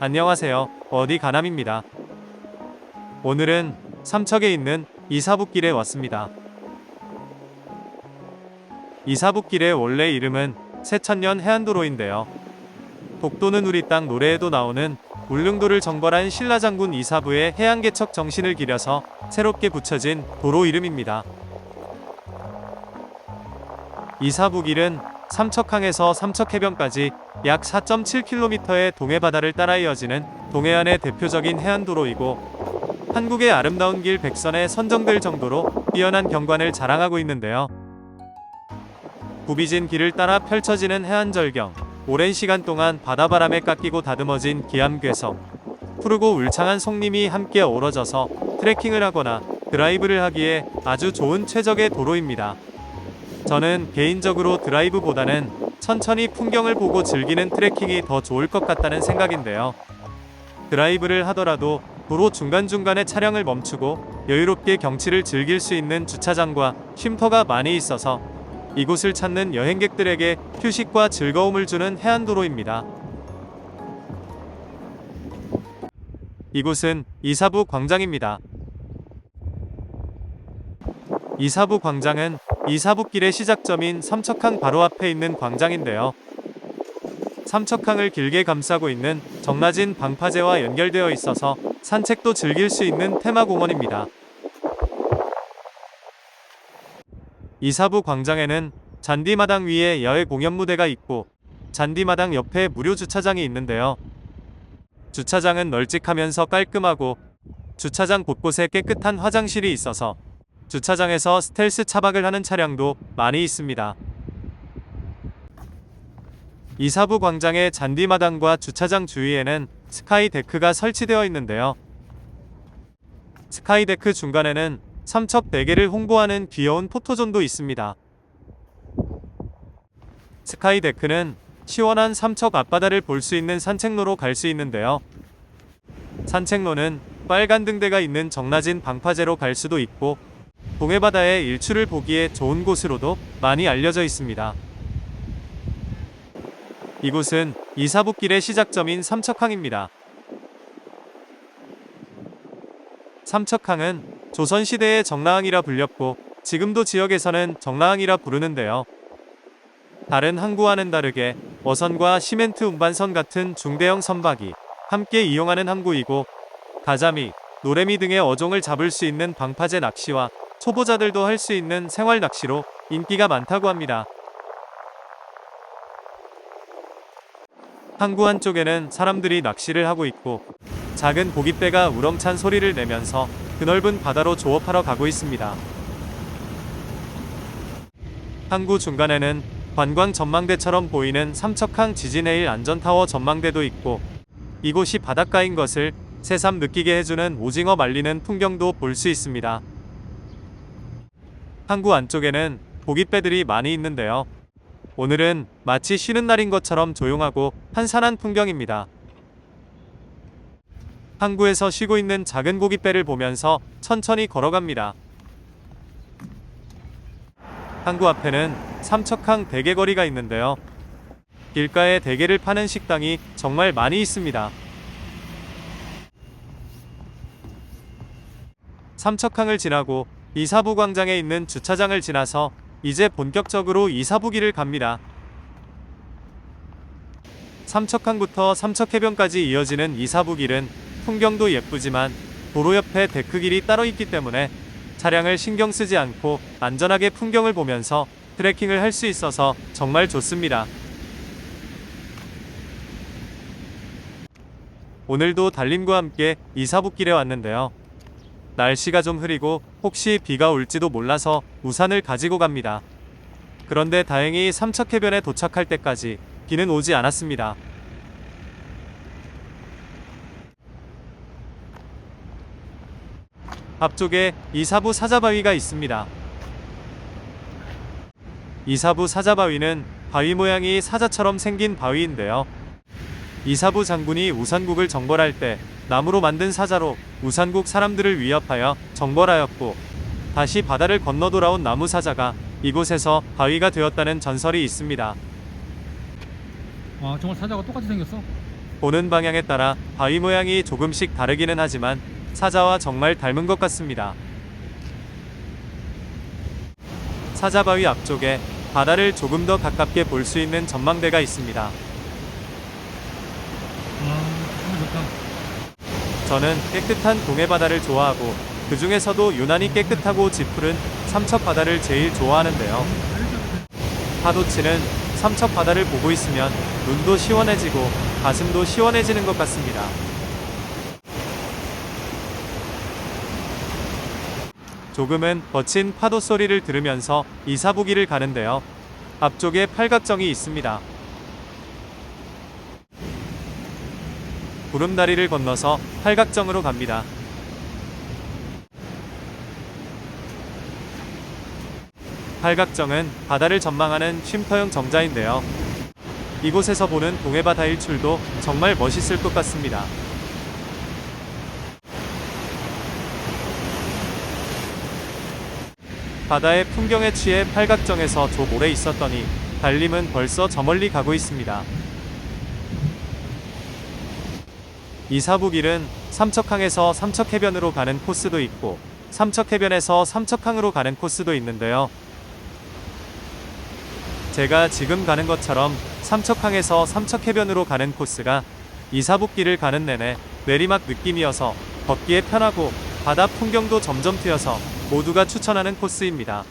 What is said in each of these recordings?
안녕하세요. 어디 가남입니다. 오늘은 삼척에 있는 이사북길에 왔습니다. 이사북길의 원래 이름은 새천년 해안도로인데요. 독도는 우리 땅 노래에도 나오는 울릉도를 정벌한 신라장군 이사부의 해양개척 정신을 기려서 새롭게 붙여진 도로 이름입니다. 이사북길은 삼척항에서 삼척해변까지 약 4.7km의 동해바다를 따라 이어지는 동해안의 대표적인 해안도로이고 한국의 아름다운 길 100선에 선정될 정도로 뛰어난 경관을 자랑하고 있는데요. 굽이진 길을 따라 펼쳐지는 해안절경, 오랜 시간 동안 바다바람에 깎이고 다듬어진 기암괴석, 푸르고 울창한 송림이 함께 어우러져서 트레킹을 하거나 드라이브를 하기에 아주 좋은 최적의 도로입니다. 저는 개인적으로 드라이브보다는 천천히 풍경을 보고 즐기는 트레킹이 더 좋을 것 같다는 생각인데요. 드라이브를 하더라도 도로 중간중간에 차량을 멈추고 여유롭게 경치를 즐길 수 있는 주차장과 쉼터가 많이 있어서 이곳을 찾는 여행객들에게 휴식과 즐거움을 주는 해안도로입니다. 이곳은 이사부 광장입니다. 이사부 광장은 이사북길의 시작점인 삼척항 바로 앞에 있는 광장인데요. 삼척항을 길게 감싸고 있는 정라진 방파제와 연결되어 있어서 산책도 즐길 수 있는 테마공원입니다. 이사부 광장에는 잔디마당 위에 야외 공연 무대가 있고 잔디마당 옆에 무료 주차장이 있는데요. 주차장은 널찍하면서 깔끔하고 주차장 곳곳에 깨끗한 화장실이 있어서 주차장에서 스텔스 차박을 하는 차량도 많이 있습니다. 이사부 광장의 잔디마당과 주차장 주위에는 스카이데크가 설치되어 있는데요. 스카이데크 중간에는 삼척 대게를 홍보하는 귀여운 포토존도 있습니다. 스카이데크는 시원한 삼척 앞바다를 볼 수 있는 산책로로 갈 수 있는데요. 산책로는 빨간 등대가 있는 정라진 방파제로 갈 수도 있고 동해바다의 일출을 보기에 좋은 곳으로도 많이 알려져 있습니다. 이곳은 이사북길의 시작점인 삼척항입니다. 삼척항은 조선시대의 정라항이라 불렸고 지금도 지역에서는 정라항이라 부르는데요. 다른 항구와는 다르게 어선과 시멘트 운반선 같은 중대형 선박이 함께 이용하는 항구이고 가자미, 노래미 등의 어종을 잡을 수 있는 방파제 낚시와 초보자들도 할 수 있는 생활 낚시로 인기가 많다고 합니다. 항구 한쪽에는 사람들이 낚시를 하고 있고 작은 고깃배가 우렁찬 소리를 내면서 그넓은 바다로 조업하러 가고 있습니다. 항구 중간에는 관광 전망대처럼 보이는 삼척항 지진해일 안전타워 전망대도 있고 이곳이 바닷가인 것을 새삼 느끼게 해주는 오징어 말리는 풍경도 볼 수 있습니다. 항구 안쪽에는 고깃배들이 많이 있는데요. 오늘은 마치 쉬는 날인 것처럼 조용하고 한산한 풍경입니다. 항구에서 쉬고 있는 작은 고깃배를 보면서 천천히 걸어갑니다. 항구 앞에는 삼척항 대게거리가 있는데요. 길가에 대게를 파는 식당이 정말 많이 있습니다. 삼척항을 지나고 이사부 광장에 있는 주차장을 지나서 이제 본격적으로 이사북길을 갑니다. 삼척항부터 삼척해변까지 이어지는 이사북길은 풍경도 예쁘지만 도로 옆에 데크길이 따로 있기 때문에 차량을 신경 쓰지 않고 안전하게 풍경을 보면서 트레킹을 할 수 있어서 정말 좋습니다. 오늘도 달림과 함께 이사북길에 왔는데요. 날씨가 좀 흐리고 혹시 비가 올지도 몰라서 우산을 가지고 갑니다. 그런데 다행히 삼척해변에 도착할 때까지 비는 오지 않았습니다. 앞쪽에 이사부 사자바위가 있습니다. 이사부 사자바위는 바위 모양이 사자처럼 생긴 바위인데요. 이사부 장군이 우산국을 정벌할 때 나무로 만든 사자로 우산국 사람들을 위협하여 정벌하였고 다시 바다를 건너 돌아온 나무 사자가 이곳에서 바위가 되었다는 전설이 있습니다. 아, 정말 사자가 똑같이 생겼어? 보는 방향에 따라 바위 모양이 조금씩 다르기는 하지만 사자와 정말 닮은 것 같습니다. 사자바위 앞쪽에 바다를 조금 더 가깝게 볼 수 있는 전망대가 있습니다. 좋다. 저는 깨끗한 동해바다를 좋아하고 그 중에서도 유난히 깨끗하고 짙푸른 삼척바다를 제일 좋아하는데요. 파도 치는 삼척바다를 보고 있으면 눈도 시원해지고 가슴도 시원해지는 것 같습니다. 조금은 거친 파도 소리를 들으면서 이사부기를 가는데요. 앞쪽에 팔각정이 있습니다. 구름다리를 건너서 팔각정으로 갑니다. 팔각정은 바다를 전망하는 쉼터형 정자인데요. 이곳에서 보는 동해바다 일출도 정말 멋있을 것 같습니다. 바다의 풍경에 취해 팔각정에서 좀 오래 있었더니 달림은 벌써 저 멀리 가고 있습니다. 이사부길은 삼척항에서 삼척해변으로 가는 코스도 있고 삼척해변에서 삼척항으로 가는 코스도 있는데요. 제가 지금 가는 것처럼 삼척항에서 삼척해변으로 가는 코스가 이사북길을 가는 내내 내리막 느낌이어서 걷기에 편하고 바다 풍경도 점점 트여서 모두가 추천하는 코스입니다.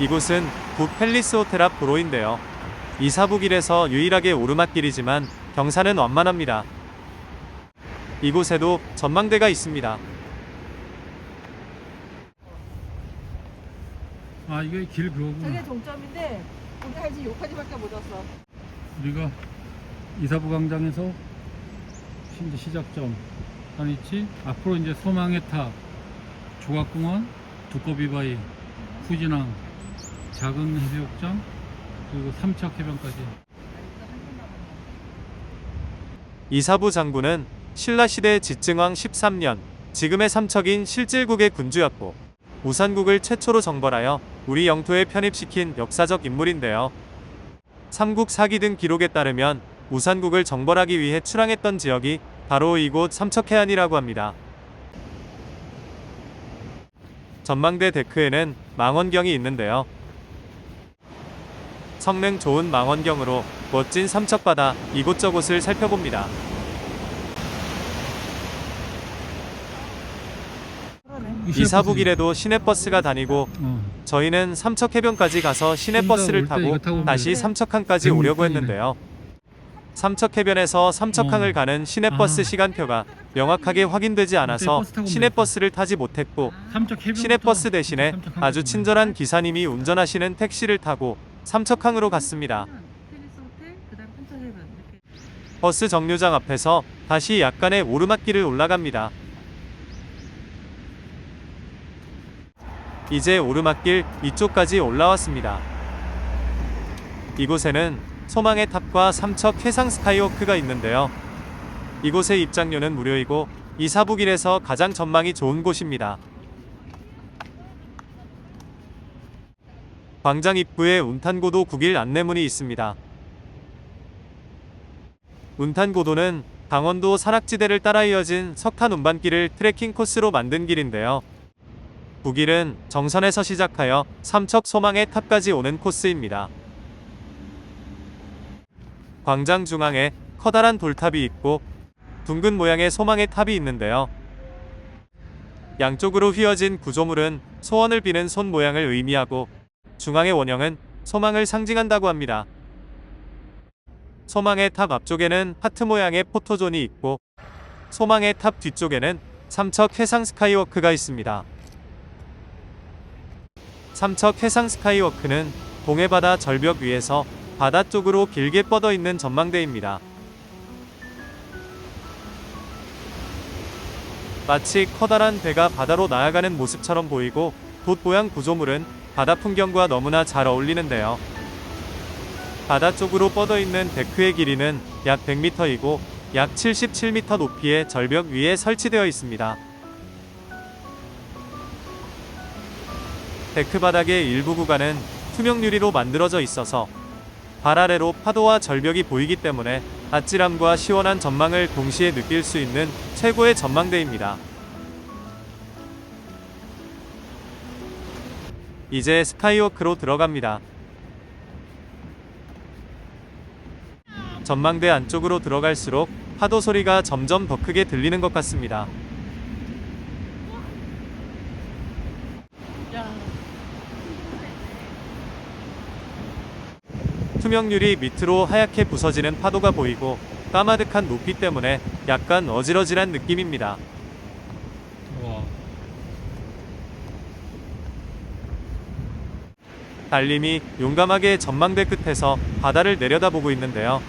이곳은 북팰리스 호텔 앞 도로인데요. 이사북길에서 유일하게 오르막길이지만 경사는 완만합니다. 이곳에도 전망대가 있습니다. 이게 길 그거구나. 저게 종점인데 우리가 이제 여기까지밖에 못 왔어. 우리가 이사부 광장에서 이제 시작점 있지. 앞으로 이제 소망의 탑, 조각공원, 두꺼비바위, 후진항, 작은 해수욕장, 그리고 삼척해변까지. 이사부 장군은 신라시대 지증왕 13년, 지금의 삼척인 실질국의 군주였고 우산국을 최초로 정벌하여 우리 영토에 편입시킨 역사적 인물인데요. 삼국 사기 등 기록에 따르면 우산국을 정벌하기 위해 출항했던 지역이 바로 이곳 삼척해안이라고 합니다. 전망대 데크에는 망원경이 있는데요. 성능 좋은 망원경으로 멋진 삼척바다 이곳저곳을 살펴봅니다. 이사북길에도 시내버스가 다니고 저희는 삼척해변까지 가서 시내버스를 타고 다시 삼척항까지 오려고 했는데요. 삼척해변에서 삼척항을 가는 시내버스 시간표가 명확하게 확인되지 않아서 시내버스를 타지 못했고 시내버스 대신에 아주 친절한 기사님이 운전하시는 택시를 타고 삼척항으로 갔습니다. 버스 정류장 앞에서 다시 약간의 오르막길을 올라갑니다. 이제 오르막길 이쪽까지 올라왔습니다. 이곳에는 소망의 탑과 삼척 해상 스카이워크가 있는데요. 이곳의 입장료는 무료이고 이사북길에서 가장 전망이 좋은 곳입니다. 광장 입구에 운탄고도 9길 안내문이 있습니다. 운탄고도는 강원도 산악지대를 따라 이어진 석탄 운반길을 트레킹 코스로 만든 길인데요. 9길은 정선에서 시작하여 삼척 소망의 탑까지 오는 코스입니다. 광장 중앙에 커다란 돌탑이 있고 둥근 모양의 소망의 탑이 있는데요. 양쪽으로 휘어진 구조물은 소원을 비는 손 모양을 의미하고 중앙의 원형은 소망을 상징한다고 합니다. 소망의 탑 앞쪽에는 하트 모양의 포토존이 있고 소망의 탑 뒤쪽에는 삼척 해상 스카이워크가 있습니다. 삼척 해상 스카이워크는 동해바다 절벽 위에서 바다 쪽으로 길게 뻗어 있는 전망대입니다. 마치 커다란 배가 바다로 나아가는 모습처럼 보이고 돛 모양 구조물은 바다 풍경과 너무나 잘 어울리는데요. 바다 쪽으로 뻗어 있는 데크의 길이는 약 100m이고 약 77m 높이의 절벽 위에 설치되어 있습니다. 데크 바닥의 일부 구간은 투명 유리로 만들어져 있어서 발 아래로 파도와 절벽이 보이기 때문에 아찔함과 시원한 전망을 동시에 느낄 수 있는 최고의 전망대입니다. 이제 스카이워크로 들어갑니다. 전망대 안쪽으로 들어갈수록 파도 소리가 점점 더 크게 들리는 것 같습니다. 투명 유리 밑으로 하얗게 부서지는 파도가 보이고 까마득한 높이 때문에 약간 어지러질한 느낌입니다. 와. 달님이 용감하게 전망대 끝에서 바다를 내려다보고 있는데요.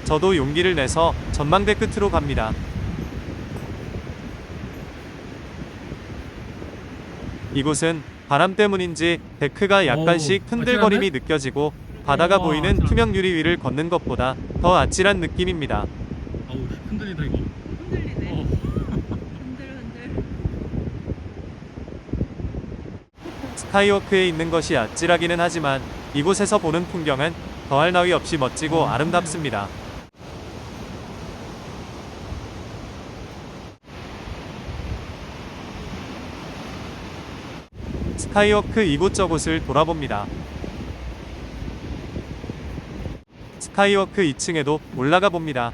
저도 용기를 내서 전망대 끝으로 갑니다. 이곳은 바람 때문인지 데크가 약간씩 어우, 흔들거림이 아찔한데? 느껴지고 바다가 우와, 보이는 아찔하다. 투명 유리 위를 걷는 것보다 더 아찔한 느낌입니다. 아우 흔들리다 이거. 흔들리네. 어. 흔들. 스카이워크에 있는 것이 아찔하기는 하지만 이곳에서 보는 풍경은 더할 나위 없이 멋지고 아름답습니다. 스카이워크 이곳저곳을 돌아봅니다. 스카이워크 2층에도 올라가 봅니다.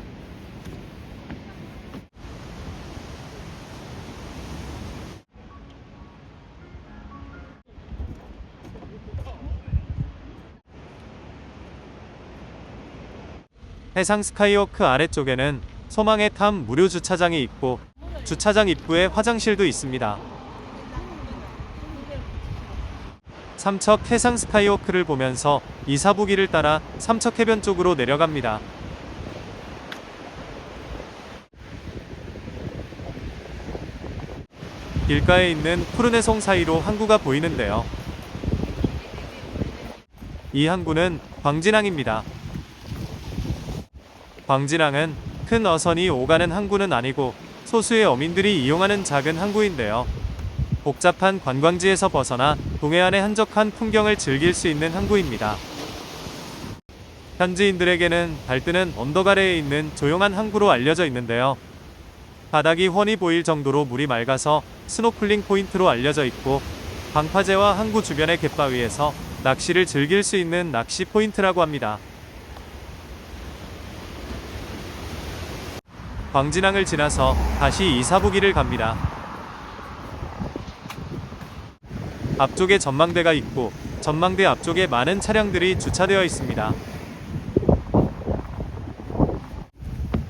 해상 스카이워크 아래쪽에는 소망의 탐 무료 주차장이 있고 주차장 입구에 화장실도 있습니다. 삼척 해상 스카이워크를 보면서 이사부기를 따라 삼척해변 쪽으로 내려갑니다. 길가에 있는 푸른 해송 사이로 항구가 보이는데요. 이 항구는 광진항입니다. 광진항은 큰 어선이 오가는 항구는 아니고 소수의 어민들이 이용하는 작은 항구인데요. 복잡한 관광지에서 벗어나 동해안의 한적한 풍경을 즐길 수 있는 항구입니다. 현지인들에게는 달뜨는 언덕 아래에 있는 조용한 항구로 알려져 있는데요. 바닥이 훤히 보일 정도로 물이 맑아서 스노클링 포인트로 알려져 있고 방파제와 항구 주변의 갯바위에서 낚시를 즐길 수 있는 낚시 포인트라고 합니다. 광진항을 지나서 다시 이사부기를 갑니다. 앞쪽에 전망대가 있고 전망대 앞쪽에 많은 차량들이 주차되어 있습니다.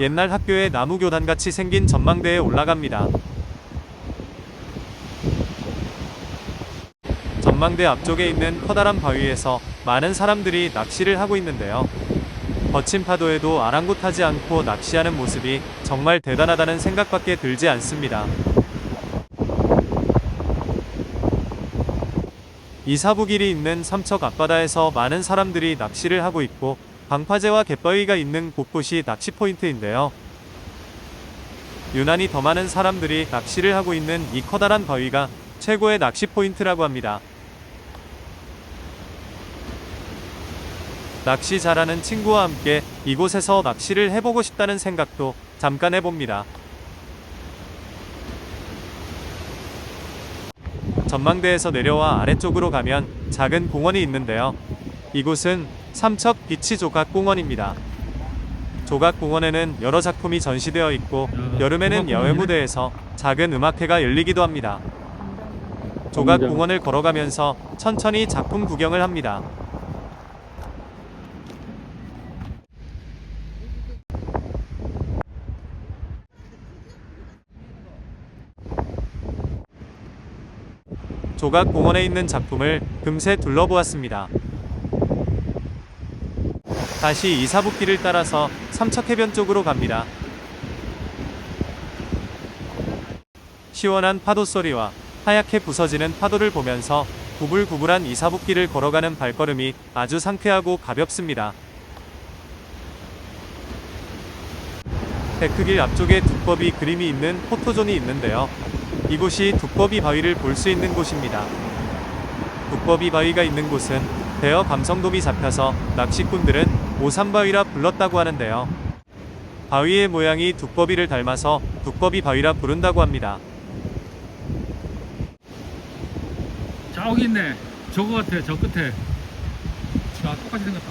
옛날 학교의 나무 교단같이 생긴 전망대에 올라갑니다. 전망대 앞쪽에 있는 커다란 바위에서 많은 사람들이 낚시를 하고 있는데요. 거친 파도에도 아랑곳하지 않고 낚시하는 모습이 정말 대단하다는 생각밖에 들지 않습니다. 이사부길이 있는 삼척 앞바다에서 많은 사람들이 낚시를 하고 있고 방파제와 갯바위가 있는 곳곳이 낚시 포인트인데요. 유난히 더 많은 사람들이 낚시를 하고 있는 이 커다란 바위가 최고의 낚시 포인트라고 합니다. 낚시 잘하는 친구와 함께 이곳에서 낚시를 해보고 싶다는 생각도 잠깐 해봅니다. 전망대에서 내려와 아래쪽으로 가면 작은 공원이 있는데요. 이곳은 삼척 비치 조각공원입니다. 조각공원에는 여러 작품이 전시되어 있고 여름에는 야외 무대에서 작은 음악회가 열리기도 합니다. 조각공원을 걸어가면서 천천히 작품 구경을 합니다. 조각공원에 있는 작품을 금세 둘러보았습니다. 다시 이사부길을 따라서 삼척해변 쪽으로 갑니다. 시원한 파도 소리와 하얗게 부서지는 파도를 보면서 구불구불한 이사부길을 걸어가는 발걸음이 아주 상쾌하고 가볍습니다. 데크길 앞쪽에 두꺼비 그림이 있는 포토존이 있는데요. 이곳이 두꺼비 바위를 볼 수 있는 곳입니다. 두꺼비 바위가 있는 곳은 대여 감성돔이 잡혀서 낚시꾼들은 오삼바위라 불렀다고 하는데요. 바위의 모양이 두꺼비를 닮아서 두꺼비 바위라 부른다고 합니다. 저기 있네. 저거 같아. 저 끝에. 야, 똑같이 생겼다.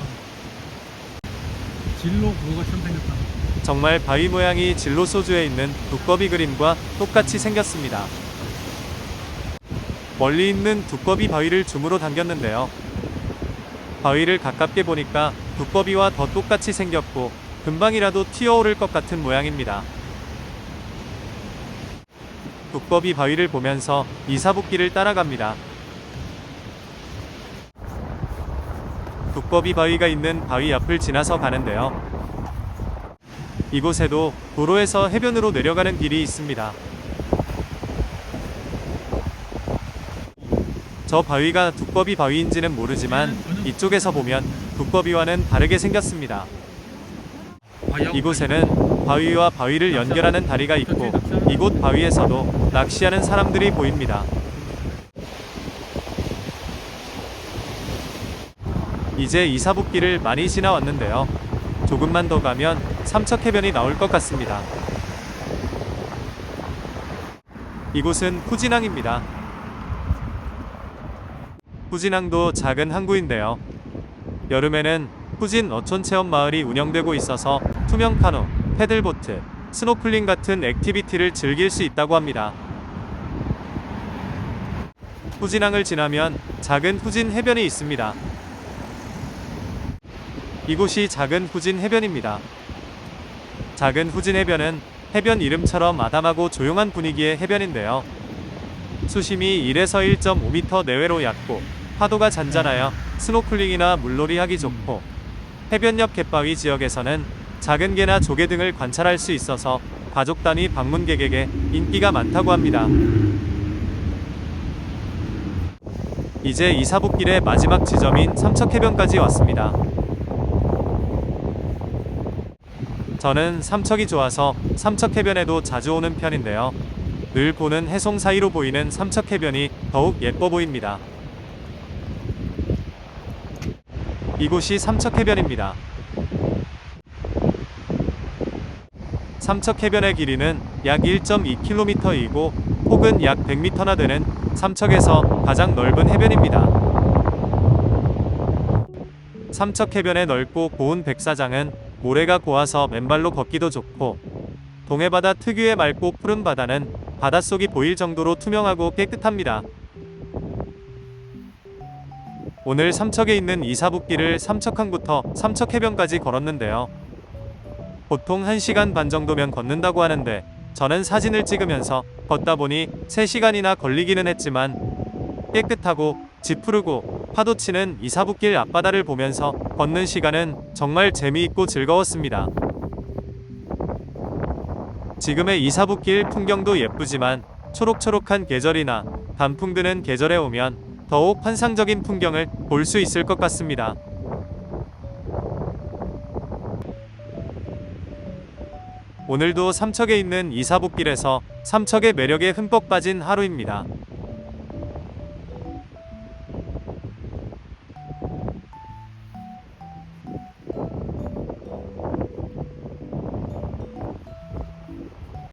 진로 그거처럼 생겼다. 정말 바위 모양이 진로 소주에 있는 두꺼비 그림과 똑같이 생겼습니다. 멀리 있는 두꺼비 바위를 줌으로 당겼는데요. 바위를 가깝게 보니까 두꺼비와 더 똑같이 생겼고 금방이라도 튀어오를 것 같은 모양입니다. 두꺼비 바위를 보면서 이사붓길을 따라갑니다. 두꺼비 바위가 있는 바위 앞을 지나서 가는데요. 이곳에도 도로에서 해변으로 내려가는 길이 있습니다. 저 바위가 두꺼비 바위인지는 모르지만 이쪽에서 보면 두꺼비와는 다르게 생겼습니다. 이곳에는 바위와 바위를 연결하는 다리가 있고 이곳 바위에서도 낚시하는 사람들이 보입니다. 이제 이사붓길을 많이 지나왔는데요. 조금만 더 가면 삼척해변이 나올 것 같습니다. 이곳은 후진항입니다. 후진항도 작은 항구인데요. 여름에는 후진 어촌체험 마을이 운영되고 있어서 투명 카누, 패들보트, 스노클링 같은 액티비티를 즐길 수 있다고 합니다. 후진항을 지나면 작은 후진 해변이 있습니다. 이곳이 작은 후진 해변입니다. 작은 후진 해변은 해변 이름처럼 아담하고 조용한 분위기의 해변인데요. 수심이 1에서 1.5m 내외로 얕고 파도가 잔잔하여 스노클링이나 물놀이 하기 좋고 해변 옆 갯바위 지역에서는 작은 개나 조개 등을 관찰할 수 있어서 가족 단위 방문객에게 인기가 많다고 합니다. 이제 이사붓길의 마지막 지점인 삼척해변까지 왔습니다. 저는 삼척이 좋아서 삼척해변에도 자주 오는 편인데요. 늘 보는 해송 사이로 보이는 삼척해변이 더욱 예뻐 보입니다. 이곳이 삼척해변입니다. 삼척해변의 길이는 약 1.2km이고 폭은 약 100m나 되는 삼척에서 가장 넓은 해변입니다. 삼척해변의 넓고 고운 백사장은 모래가 고와서 맨발로 걷기도 좋고 동해바다 특유의 맑고 푸른 바다는 바닷속이 보일 정도로 투명하고 깨끗합니다. 오늘 삼척에 있는 이사붓길을 삼척항부터 삼척해변까지 걸었는데요. 보통 1시간 반 정도면 걷는다고 하는데 저는 사진을 찍으면서 걷다 보니 3시간이나 걸리기는 했지만 깨끗하고 짚푸르고 파도치는 이사붓길 앞바다를 보면서 걷는 시간은 정말 재미있고 즐거웠습니다. 지금의 이사붓길 풍경도 예쁘지만 초록초록한 계절이나 단풍 드는 계절에 오면 더욱 환상적인 풍경을 볼 수 있을 것 같습니다. 오늘도 삼척에 있는 이사붓길에서 삼척의 매력에 흠뻑 빠진 하루입니다.